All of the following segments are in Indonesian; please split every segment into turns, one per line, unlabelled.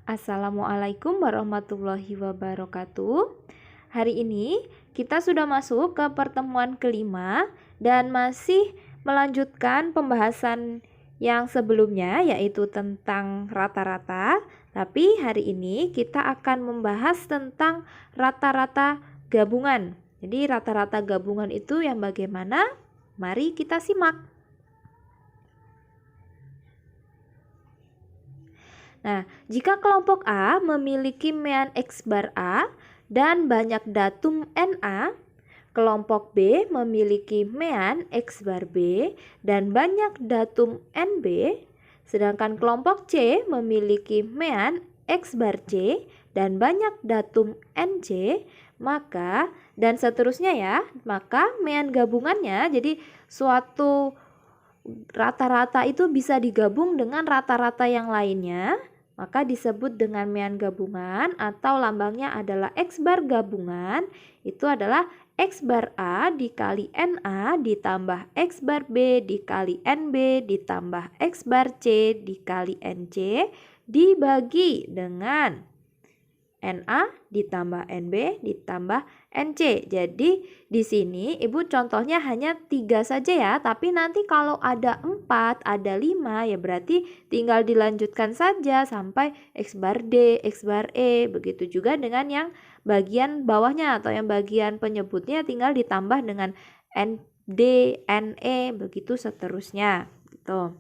Assalamualaikum warahmatullahi wabarakatuh. Hari ini kita sudah masuk ke pertemuan kelima dan masih melanjutkan pembahasan yang sebelumnya, yaitu tentang rata-rata. Tapi hari ini kita akan membahas tentang rata-rata gabungan. Jadi rata-rata gabungan itu yang bagaimana? Mari kita simak. Nah, jika kelompok A memiliki mean X bar A dan banyak datum NA, kelompok B memiliki mean X bar B dan banyak datum NB, sedangkan kelompok C memiliki mean X bar C dan banyak datum NC, maka dan seterusnya ya, maka mean gabungannya, jadi suatu rata-rata itu bisa digabung dengan rata-rata yang lainnya, maka disebut dengan mean gabungan atau lambangnya adalah X bar gabungan. Itu adalah X bar A dikali NA ditambah X bar B dikali NB ditambah X bar C dikali NC dibagi dengan NA ditambah NB ditambah NC. Jadi di sini Ibu contohnya hanya 3 saja ya, tapi nanti kalau ada 4, ada 5 ya berarti tinggal dilanjutkan saja sampai X bar D, X bar E. Begitu juga dengan yang bagian bawahnya atau yang bagian penyebutnya tinggal ditambah dengan ND, NE, begitu seterusnya gitu.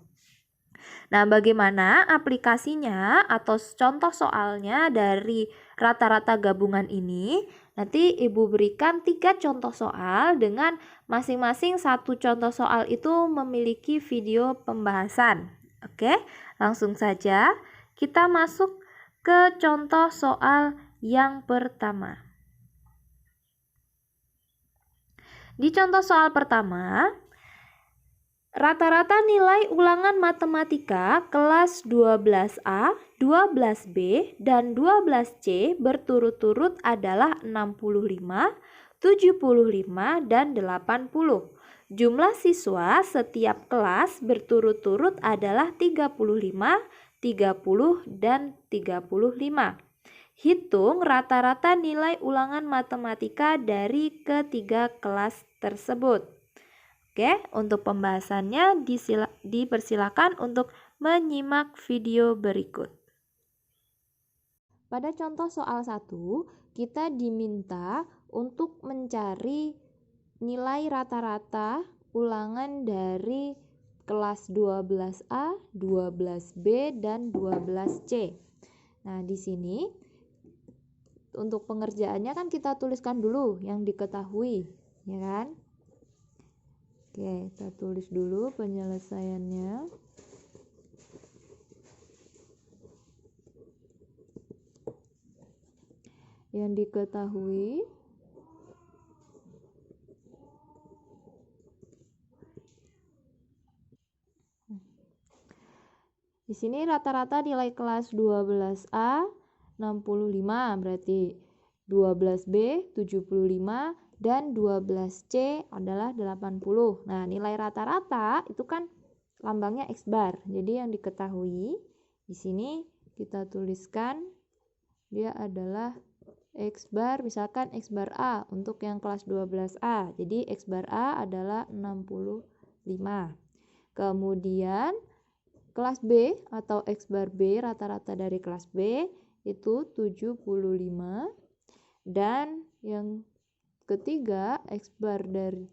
Nah, bagaimana aplikasinya atau contoh soalnya dari rata-rata gabungan ini? Nanti Ibu berikan 3 contoh soal dengan masing-masing satu contoh soal itu memiliki video pembahasan. Oke, langsung saja kita masuk ke contoh soal yang pertama. Di contoh soal pertama, rata-rata nilai ulangan matematika kelas 12A, 12B, dan 12C berturut-turut adalah 65, 75, dan 80. Jumlah siswa setiap kelas berturut-turut adalah 35, 30, dan 35. Hitung rata-rata nilai ulangan matematika dari ketiga kelas tersebut. Oke, untuk pembahasannya dipersilakan untuk menyimak video berikut. Pada contoh soal 1, kita diminta untuk mencari nilai rata-rata ulangan dari kelas 12A, 12B, dan 12C. Nah, di sini untuk pengerjaannya kan kita tuliskan dulu yang diketahui, ya kan? Oke, kita tulis dulu penyelesaiannya. Yang diketahui di sini rata-rata nilai kelas 12A 65, berarti 12B 75 dan 12C adalah 80. Nah, nilai rata-rata itu kan lambangnya X bar. Jadi yang diketahui di sini kita tuliskan dia adalah X bar, misalkan X bar A untuk yang kelas 12A. Jadi X bar A adalah 65. Kemudian kelas B atau X bar B, rata-rata dari kelas B itu 75. Dan yang ketiga, X bar dari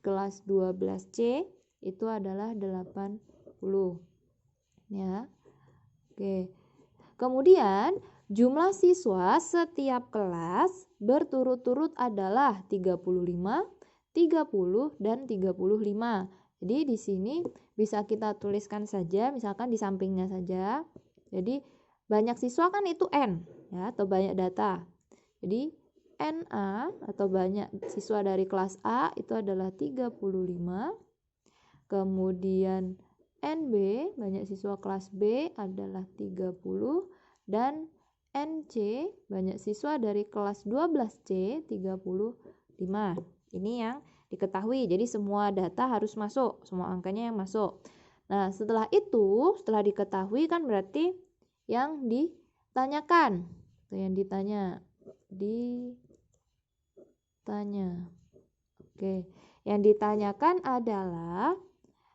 kelas 12C itu adalah 80. Ya. Oke. Kemudian, jumlah siswa setiap kelas berturut-turut adalah 35, 30, dan 35. Jadi di sini bisa kita tuliskan saja, misalkan di sampingnya saja. Jadi banyak siswa kan itu N, ya, atau banyak data. Jadi NA atau banyak siswa dari kelas A itu adalah 35. Kemudian NB, banyak siswa kelas B adalah 30. Dan NC, banyak siswa dari kelas 12C 35. Ini yang diketahui. Jadi semua data harus masuk, semua angkanya yang masuk. Nah, setelah itu, setelah diketahui kan berarti yang ditanyakan. Itu yang ditanya. Oke, yang ditanyakan adalah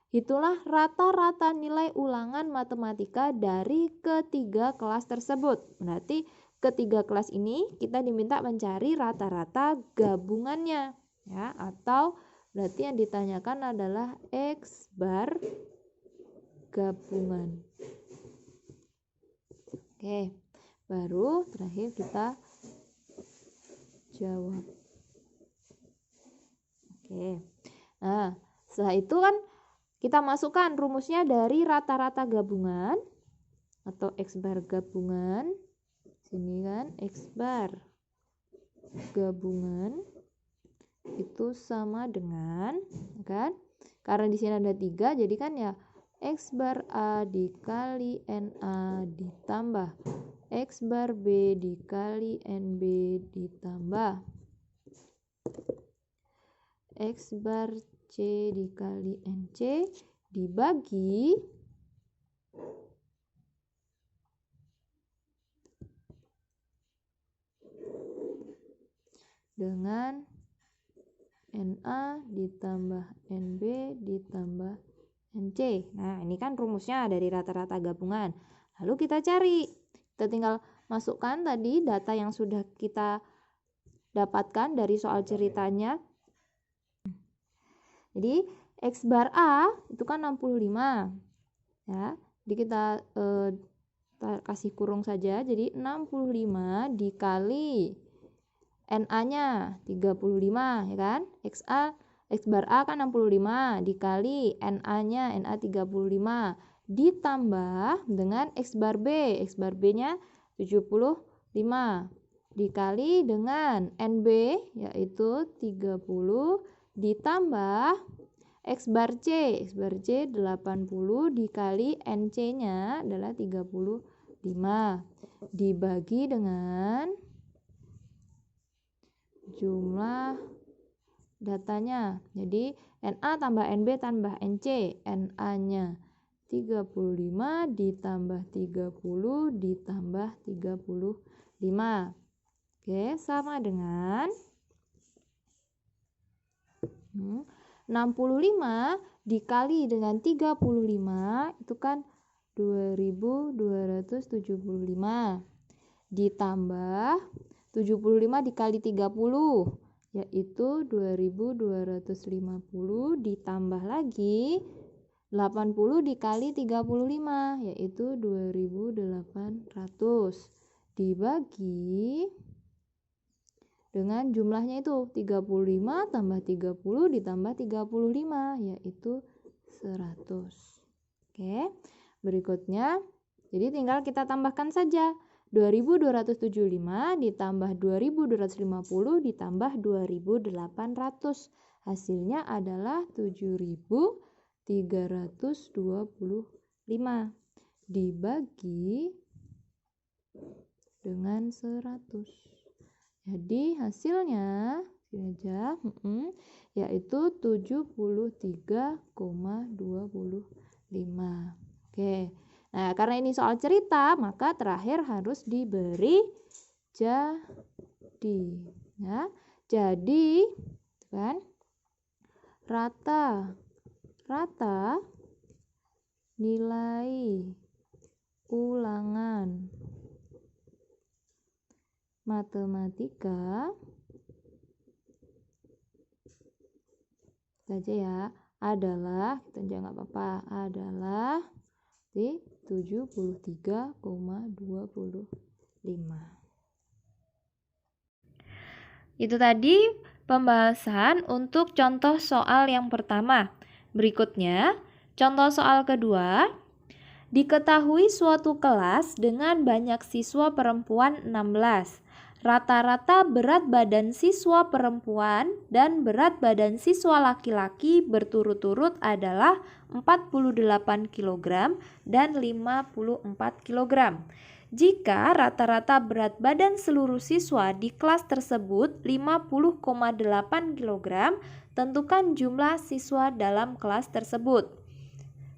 itulah rata-rata nilai ulangan matematika dari ketiga kelas tersebut. Berarti ketiga kelas ini kita diminta mencari rata-rata gabungannya, ya, atau berarti yang ditanyakan adalah X bar gabungan. Oke, baru terakhir kita jawab. Oke, nah setelah itu kan kita masukkan rumusnya dari rata-rata gabungan atau X bar gabungan. Sini kan X bar gabungan itu sama dengan, kan? Karena di sini ada 3, jadi kan ya X bar A dikali NA ditambah X bar B dikali NB ditambah X bar C dikali NC dibagi dengan NA ditambah NB ditambah NC. Nah, ini kan rumusnya dari rata-rata gabungan. Lalu kita cari. Kita tinggal masukkan tadi data yang sudah kita dapatkan dari soal ceritanya. Jadi X bar A itu kan 65. Ya. Jadi kita kasih kurung saja. Jadi 65 dikali NA-nya 35, ya kan? X bar A kan 65 dikali NA-nya, NA 35 ditambah dengan X bar B. X bar B-nya 75 dikali dengan NB yaitu 30 ditambah X bar C. X bar C 80 dikali NC-nya adalah 35 dibagi dengan jumlah datanya. Jadi NA tambah NB tambah NC. NA-nya 35 ditambah 30 ditambah 35. Oke, sama dengan 65 dikali dengan 35 itu kan 2275 ditambah 75 dikali 30 yaitu 2250 ditambah lagi 80 dikali 35 yaitu 2800 dibagi dengan jumlahnya itu 35 tambah 30 ditambah 35 yaitu 100. Oke, berikutnya jadi tinggal kita tambahkan saja 2275 ditambah 2250 ditambah 2800. Hasilnya adalah 7325 dibagi dengan 100. Jadi hasilnya yaitu 73,25. Oke. Nah, karena ini soal cerita, maka terakhir harus diberi jadi. Ya. Jadi kan rata nilai ulangan matematika saja ya adalah, kita jangan apa-apa, adalah di 73,25. Itu tadi pembahasan untuk contoh soal yang pertama. Berikutnya, contoh soal kedua. Diketahui suatu kelas dengan banyak siswa perempuan 16. Rata-rata berat badan siswa perempuan dan berat badan siswa laki-laki berturut-turut adalah 48 kg dan 54 kg. Jika rata-rata berat badan seluruh siswa di kelas tersebut 50,8 kg, tentukan jumlah siswa dalam kelas tersebut.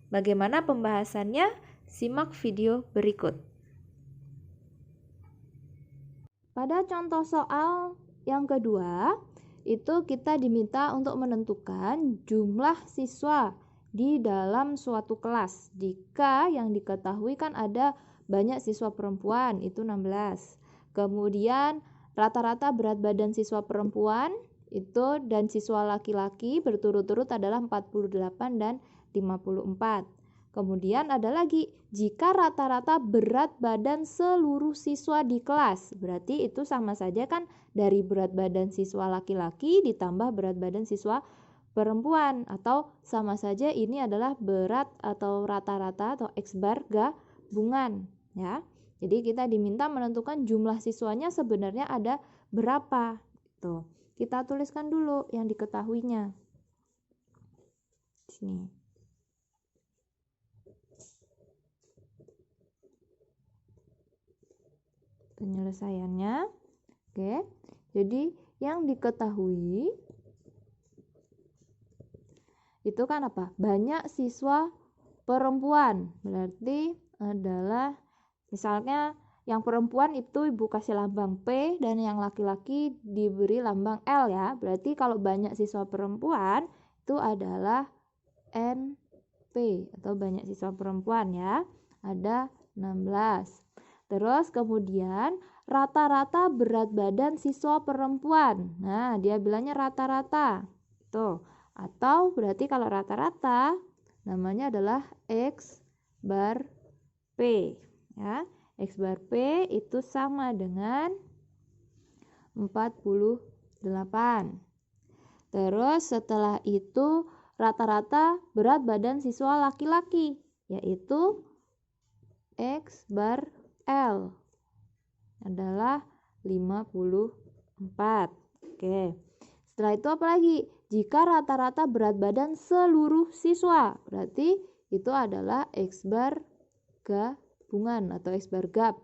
Bagaimana pembahasannya? Simak video berikut. Pada contoh soal yang kedua, itu kita diminta untuk menentukan jumlah siswa di dalam suatu kelas. Jika yang diketahui kan ada banyak siswa perempuan, itu 16. Kemudian rata-rata berat badan siswa perempuan itu dan siswa laki-laki berturut-turut adalah 48 dan 54. Kemudian ada lagi, jika rata-rata berat badan seluruh siswa di kelas, berarti itu sama saja kan dari berat badan siswa laki-laki ditambah berat badan siswa perempuan, atau sama saja ini adalah berat atau rata-rata atau X bar gabungan ya. Jadi kita diminta menentukan jumlah siswanya sebenarnya ada berapa. Tuh, kita tuliskan dulu yang diketahuinya. Sini. Penyelesaiannya. Oke. Jadi yang diketahui itu kan apa? Banyak siswa perempuan. Berarti adalah misalnya yang perempuan itu Ibu kasih lambang P dan yang laki-laki diberi lambang L ya. Berarti kalau banyak siswa perempuan itu adalah NP atau banyak siswa perempuan ya. Ada 16. Terus kemudian rata-rata berat badan siswa perempuan. Nah, dia bilangnya rata-rata. Tuh. Atau berarti kalau rata-rata namanya adalah X bar P ya. X bar P itu sama dengan 48. Terus setelah itu rata-rata berat badan siswa laki-laki yaitu X bar L adalah 54. Oke. Setelah itu apa lagi? Jika rata-rata berat badan seluruh siswa, berarti itu adalah X bar gabungan atau X bar gap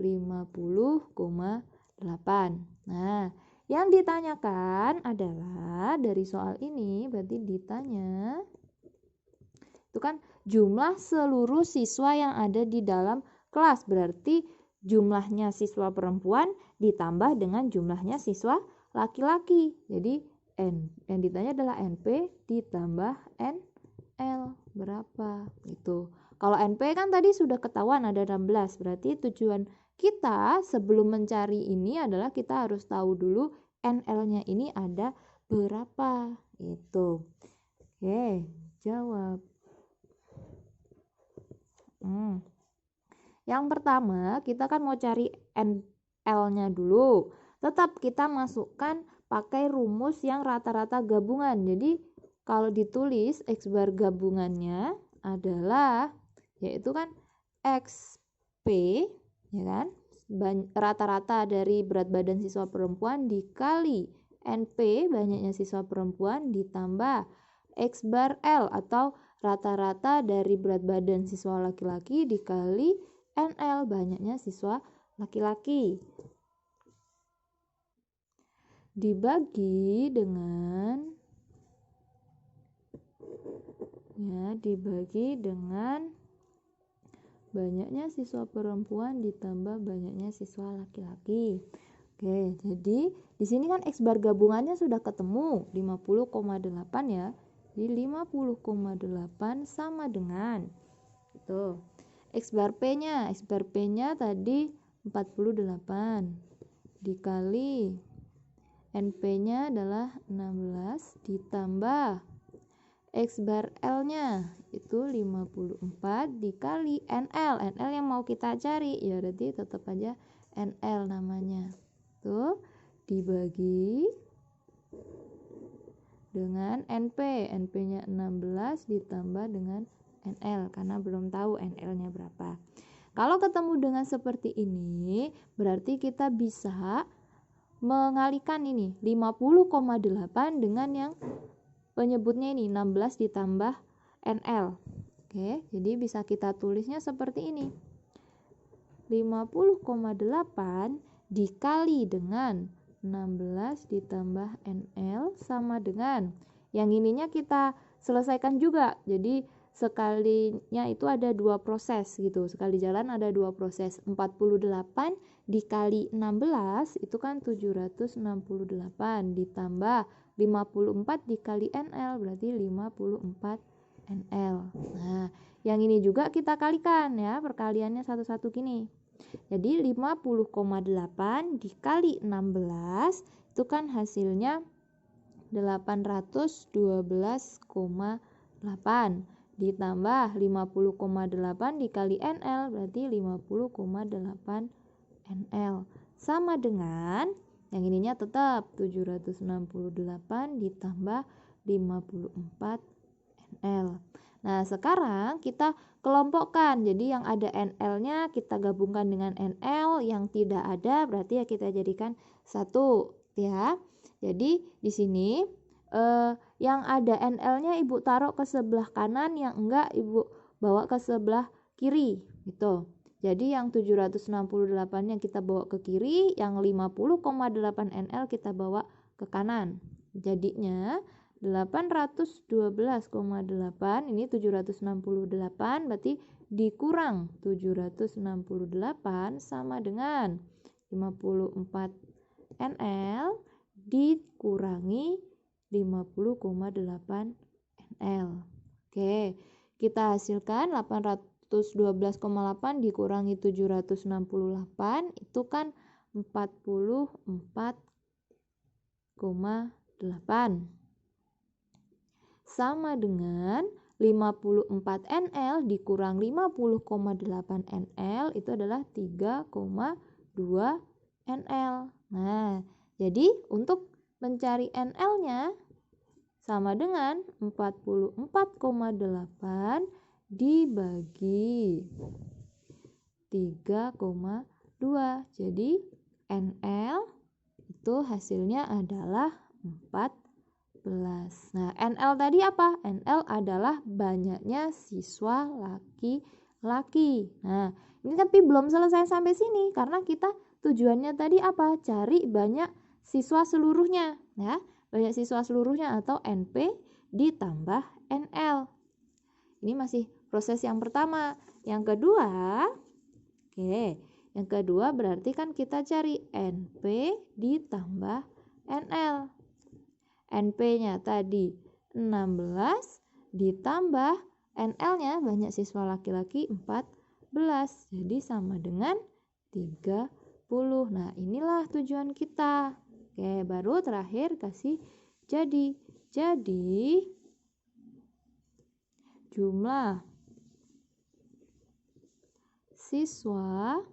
50,8. Nah, yang ditanyakan adalah dari soal ini berarti ditanya itu kan jumlah seluruh siswa yang ada di dalam kelas, berarti jumlahnya siswa perempuan ditambah dengan jumlahnya siswa laki-laki. Jadi yang ditanya adalah NP ditambah NL berapa itu. Kalau NP kan tadi sudah ketahuan ada 16, berarti tujuan kita sebelum mencari ini adalah kita harus tahu dulu NL-nya ini ada berapa itu. Oke, jawab. Yang pertama kita kan mau cari NL-nya dulu. Tetap kita masukkan pakai rumus yang rata-rata gabungan. Jadi kalau ditulis X bar gabungannya adalah yaitu kan XP ya kan, rata-rata dari berat badan siswa perempuan dikali NP banyaknya siswa perempuan ditambah X bar L atau rata-rata dari berat badan siswa laki-laki dikali NL banyaknya siswa laki-laki dibagi dengan banyaknya siswa perempuan ditambah banyaknya siswa laki-laki. Oke, jadi di sini kan X bar gabungannya sudah ketemu 50,8 ya. Jadi 50,8 sama dengan itu. X bar P-nya tadi 48 dikali NP-nya adalah 16 ditambah X bar L-nya itu 54 dikali NL yang mau kita cari ya berarti tetap aja NL namanya. Tuh dibagi dengan NP-nya 16 ditambah dengan NL karena belum tahu NL-nya berapa. Kalau ketemu dengan seperti ini berarti kita bisa mengalihkan ini 50,8 dengan yang penyebutnya ini 16 ditambah NL. Oke, jadi bisa kita tulisnya seperti ini. 50,8 dikali dengan 16 ditambah NL sama dengan yang ininya kita selesaikan juga. Jadi sekalinya itu ada 2 proses gitu. Sekali jalan ada 2 proses. 48 dikali 16 itu kan 768 ditambah 54 dikali NL berarti 54 NL. Nah, yang ini juga kita kalikan ya, perkaliannya satu-satu gini. Jadi 50,8 dikali 16 itu kan hasilnya 812,8 ditambah 50,8 dikali NL berarti 50,8 NL. Sama dengan yang ininya tetap 768 ditambah 54 NL. Nah, sekarang kita kelompokkan. Jadi yang ada NL-nya kita gabungkan dengan NL, yang tidak ada berarti ya kita jadikan satu ya. Jadi di sini yang ada NL-nya Ibu taruh ke sebelah kanan, yang enggak Ibu bawa ke sebelah kiri gitu. Jadi yang 768 yang kita bawa ke kiri, yang 50,8 NL kita bawa ke kanan. Jadinya 812,8 ini 768 berarti dikurang 768 sama dengan 54 NL dikurangi 50,8 NL. Oke, kita hasilkan 812,8 dikurangi 768 itu kan 44,8 sama dengan 54 NL dikurang 50,8 NL itu adalah 3,2 NL. Nah, jadi untuk mencari NL-nya sama dengan 44,8 dibagi 3,2. Jadi NL itu hasilnya adalah 14. Nah, NL tadi apa? NL adalah banyaknya siswa laki-laki. Nah, ini tapi belum selesai sampai sini karena kita tujuannya tadi apa? Cari banyak siswa seluruhnya, ya. Banyak siswa seluruhnya atau NP ditambah NL. Ini masih proses yang pertama. Yang kedua, yang kedua berarti kan kita cari NP ditambah NL. NP-nya tadi 16 ditambah NL-nya banyak siswa laki-laki 14. Jadi sama dengan 30. Nah, inilah tujuan kita. Oke, baru terakhir kasih jadi. Jadi jumlah siswa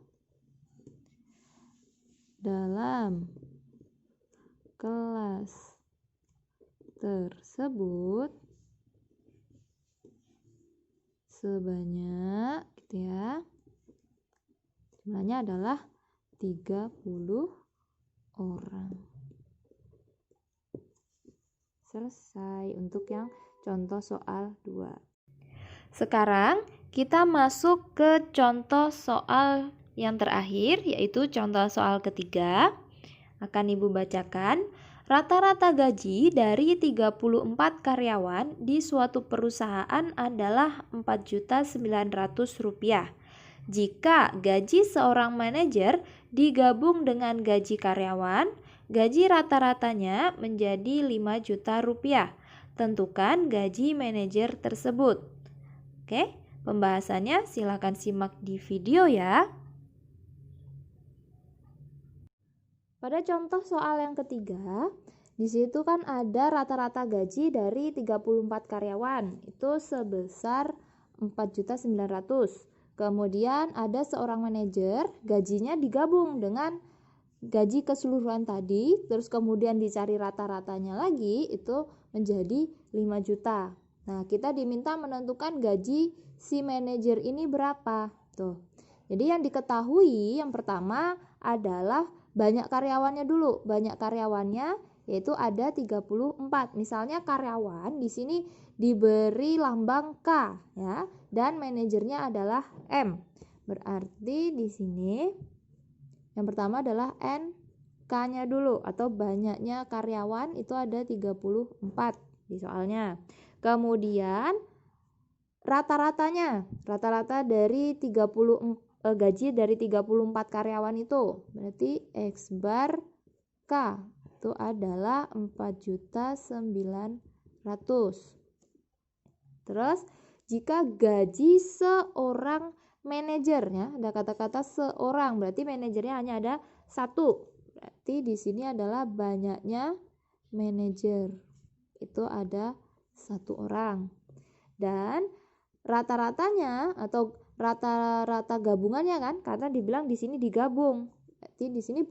dalam kelas tersebut sebanyak gitu ya. Jumlahnya adalah 30 orang. Selesai untuk yang contoh soal 2. Sekarang kita masuk ke contoh soal yang terakhir, yaitu contoh soal ketiga. Akan Ibu bacakan. Rata-rata gaji dari 34 karyawan di suatu perusahaan adalah Rp4.900.000. Jika gaji seorang manajer digabung dengan gaji karyawan, gaji rata-ratanya menjadi Rp5 juta. Tentukan gaji manajer tersebut. Oke, pembahasannya silakan simak di video ya. Pada contoh soal yang ketiga, di situ kan ada rata-rata gaji dari 34 karyawan, itu sebesar 4.900.000. Kemudian ada seorang manajer, gajinya digabung dengan gaji keseluruhan tadi, terus kemudian dicari rata-ratanya lagi, itu menjadi 5 juta. Nah, kita diminta menentukan gaji si manajer ini berapa. Tuh. Jadi yang diketahui yang pertama adalah banyak karyawannya dulu. Banyak karyawannya yaitu ada 34. Misalnya karyawan di sini diberi lambang K ya, dan manajernya adalah M. Berarti di sini yang pertama adalah NK-nya dulu atau banyaknya karyawan itu ada 34 di soalnya. Kemudian rata-ratanya, rata-rata dari 30 gaji dari 34 karyawan itu. Berarti X bar K itu adalah 4.900.000. Terus jika gaji seorang manajernya, ada kata-kata seorang, berarti manajernya hanya ada satu. Berarti di sini adalah banyaknya manajer. Itu ada satu orang. Dan rata-ratanya atau rata-rata gabungannya kan, karena dibilang di sini digabung. Berarti di sini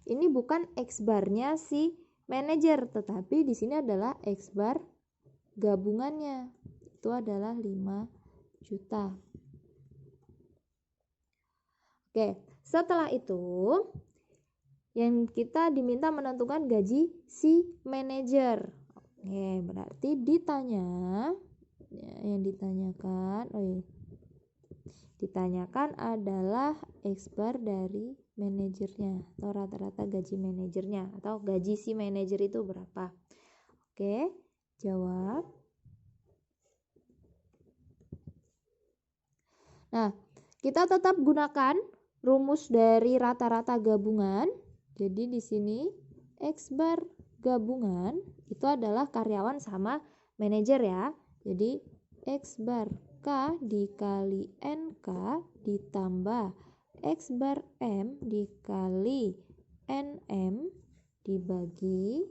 ini bukan X barnya si manajer, tetapi di sini adalah X bar gabungannya. Itu adalah 5 juta. Oke, setelah itu yang kita diminta menentukan gaji si manajer. Oke, berarti ditanyakan adalah X bar dari manajernya atau rata-rata gaji manajernya atau gaji si manajer itu berapa. Oke, jawab. Nah, kita tetap gunakan rumus dari rata-rata gabungan. Jadi di sini X bar gabungan itu adalah karyawan sama manajer ya. Jadi X bar K dikali NK ditambah X bar M dikali NM dibagi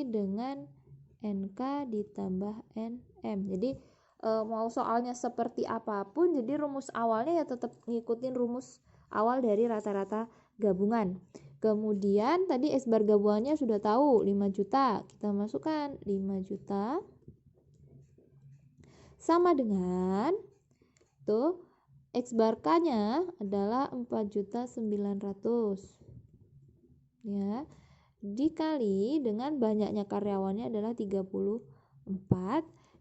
dengan NK ditambah NM. Jadi mau soalnya seperti apapun, jadi rumus awalnya ya tetap ngikutin rumus awal dari rata-rata gabungan. Kemudian tadi X bar gabungannya sudah tahu 5 juta. Kita masukkan 5 juta sama dengan tuh X bar K-nya adalah 4.900.000. Ya. Dikali dengan banyaknya karyawannya adalah 34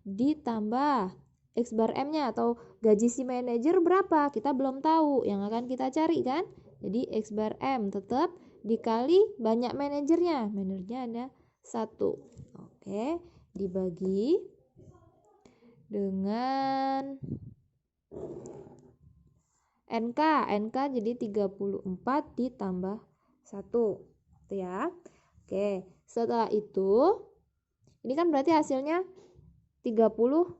ditambah X bar M-nya atau gaji si manajer berapa? Kita belum tahu, yang akan kita cari kan? Jadi X bar M tetap dikali banyak manajernya. Manajernya ada 1. Oke, dibagi dengan NK jadi 34 ditambah 1. Itu ya. Oke, setelah itu ini kan berarti hasilnya 35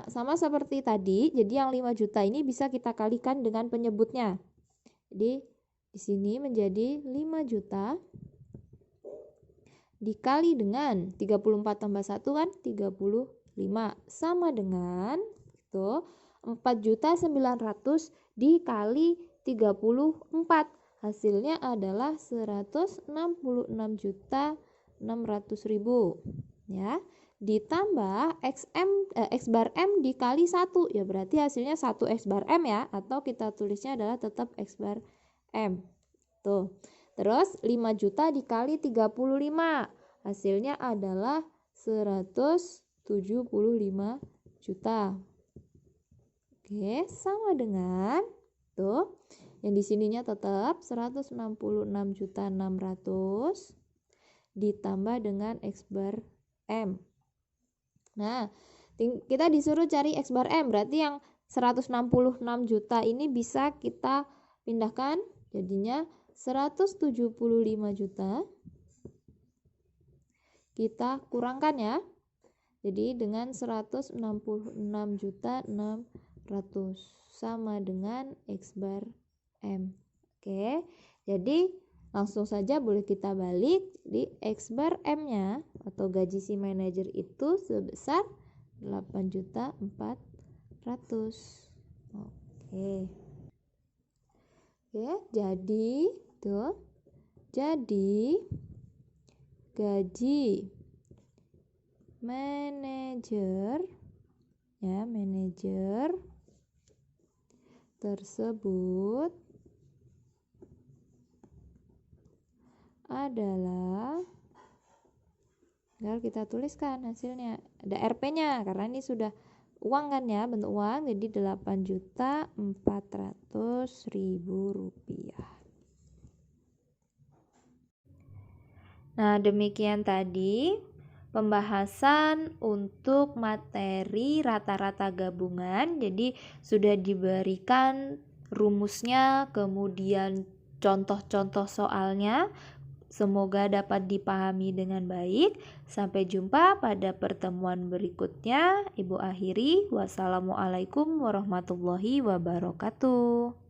sama seperti tadi. Jadi yang 5 juta ini bisa kita kalikan dengan penyebutnya. Jadi di sini menjadi 5 juta dikali dengan 34 tambah 1 kan 35 sama dengan itu 4.900.000 dikali 34. Hasilnya adalah 166.600.000 ya. Ditambah X bar M dikali 1 ya, berarti hasilnya 1 X bar M ya, atau kita tulisnya adalah tetap X bar M. Tuh. Terus 5 juta dikali 35 hasilnya adalah 175 juta. Oke, sama dengan tuh yang di sininya tetap 166.600.000 ditambah dengan X bar M. Nah, kita disuruh cari X bar M, berarti yang 166 juta ini bisa kita pindahkan, jadinya 175 juta. Kita kurangkan ya. Jadi dengan 166.600 sama dengan X bar M. Oke, jadi langsung saja boleh kita balik di X bar M-nya atau gaji si manajer itu sebesar 8.400.000. Oke. Oke, jadi tuh. Jadi gaji manajer ya, manajer tersebut adalah, tinggal kita tuliskan hasilnya, ada Rp-nya karena ini sudah uang kan ya, bentuk uang, jadi Rp8.400.000. Nah, demikian tadi pembahasan untuk materi rata-rata gabungan. Jadi sudah diberikan rumusnya, kemudian contoh-contoh soalnya. Semoga dapat dipahami dengan baik. Sampai jumpa pada pertemuan berikutnya. Ibu akhiri, wassalamualaikum warahmatullahi wabarakatuh.